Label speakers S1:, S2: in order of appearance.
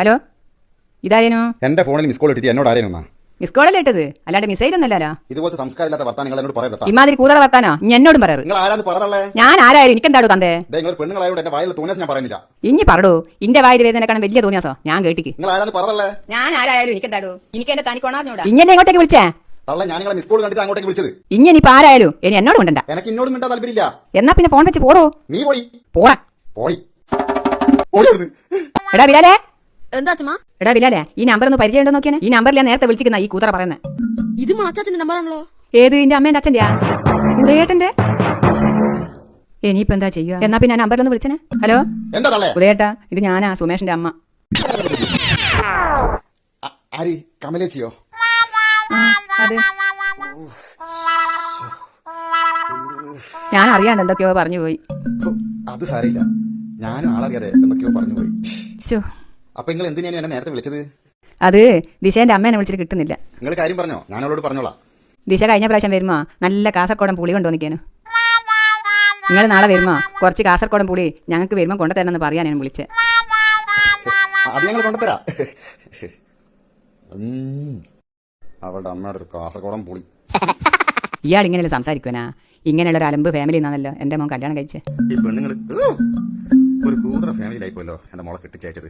S1: Hello, ഇതായേനോ?
S2: എന്റെ ഫോണിൽ miss call ഇട്ടിട്ട് എന്നോട് ആരേനു?
S1: മിസ് കോളല്ലേ ഇട്ടത്, അല്ലാണ്ട് മിസൈൽ ഒന്നല്ലോ.
S2: ഇതുപോലത്തെ സംസ്കാരമില്ലാത്ത വർത്താനം എന്നോട് പറയട്ടോ.
S1: ഇമാതിരി കൂതറ വർത്താനോ ഇനി എന്നോടും പറയാറ്.
S2: നിങ്ങൾ ആരാന്ന് പറഞ്ഞല്ലേ?
S1: ഞാൻ ആരായാലും എനിക്കെന്താടോ തന്തേ?
S2: നിങ്ങൾ പെണ്ണുങ്ങളായോട് എന്റെ വായിൽ തോന്നിയാസ് ഞാൻ പറയുന്നില്ല.
S1: ഇനി പറടൂ, ഇന്റെ വായിൽ വേദനക്കാണ് വലിയ തോന്നിയാസോ ഞാൻ കേട്ടിക്ക്.
S2: നിങ്ങൾ ആരാന്ന് പറഞ്ഞല്ലേ?
S1: ഞാൻ ആരായാലും എനിക്കെന്താടോ? എനിക്ക് എന്റെ തനിക്കൊണാറിനോടാ ഇങ്ങനെ ഇങ്ങോട്ടേക്ക് വിളിച്ചേ.
S2: തള്ള ഞാൻ നിങ്ങളെ മിസ് കോൾ കണ്ടിട്ട് അങ്ങോട്ടേക്ക് വിളിച്ചത്.
S1: ഇനി ഇപ്പൊ ആരായാലും ഇനി എന്നോട് മിണ്ടണ്ട.
S2: എനിക്ക് ഇന്നോട് മിണ്ടാൻ താല്പര്യമില്ല.
S1: എന്നാ പിന്നെ ഫോൺ വെച്ച് പോടോ.
S2: നീ പോയി
S1: പോടാ.
S2: പോയി.
S1: എടാ ബിലാലേ,
S3: എന്താ അച്ഛമ്മ?
S1: എടാ ബിലാലേ, ഈ നമ്പർ ഒന്ന് പരിചയം നോക്കിയാ. ഈ നമ്പറിൽ ഞാൻ നേരത്തെ വിളിച്ചിരിക്കുന്ന ഈ കൂതറ പറയുന്നത്.
S3: ഇത് മാച്ചാച്ചന്റെ നമ്പറാണല്ലോ.
S1: ഏത്? എന്റെ അമ്മേന്റെ അച്ഛന്റെ ഉദയേട്ടന്റെ. ഇനിയിപ്പോ എന്താ ചെയ്യുക? എന്നാ പിന്നെ ആ നമ്പറിലൊന്ന് വിളിച്ചനെ. ഹലോ ഉദയേട്ടാ, ഇത് ഞാനാ, സുമേഷിന്റെ അമ്മ.
S2: ആരി? കമലേച്ചിയോ?
S1: അതെ, ഞാൻ അറിയാണ്ട് എന്തൊക്കെയോ പറഞ്ഞു പോയി.
S2: അത് സാരില്ല, ഞാനും ആളറിയാതെ എന്തൊക്കെയോ പറഞ്ഞു പോയി. അപ്പൊ നിങ്ങൾ എന്തിനാണ് എന്നെ നേരത്തെ വിളിച്ചത്?
S1: അത് ദിശേന്റെ അമ്മേനെ വിളിച്ചിട്ട് കിട്ടുന്നില്ല.
S2: നിങ്ങൾ കാര്യം പറഞ്ഞോ, ഞാൻ അവളോട് പറഞ്ഞോളാം.
S1: ദിശ കഴിഞ്ഞ പ്രാവശ്യം വരുമ്പോ നല്ല കാസർഗോഡൻ പുളി കൊണ്ടുവന്നിക്കാനു. നിങ്ങൾ നാളെ വരുമ്പോ കുറച്ച് കാസർഗോഡൻ പുളി ഞങ്ങൾക്ക് വരുമ്പോ കൊണ്ടുതരണമെന്ന് പറയാൻ ഞാൻ വിളിച്ചത്.
S2: അത് ഞങ്ങൾ കൊണ്ടുതരാം. അവളുടെ അമ്മയുടെ ഒരു കാസർഗോഡൻ പുളി.
S1: ഇയാൾ ഇങ്ങനെയല്ല സംസാരിക്കുവാനാ? ഇങ്ങനെയുള്ള ഒരു അലമ്പ് ഫാമിലി എന്നാണല്ലോ എന്റെ മോൻ കല്യാണം കഴിച്ചത്.
S2: ഈ പെണ്ണുങ്ങൾ ഒരു കൂതറ ഫാമിലിയിലായിപ്പോല്ലോ എന്റെ മോളെ കെട്ടിച്ചയച്ചത്.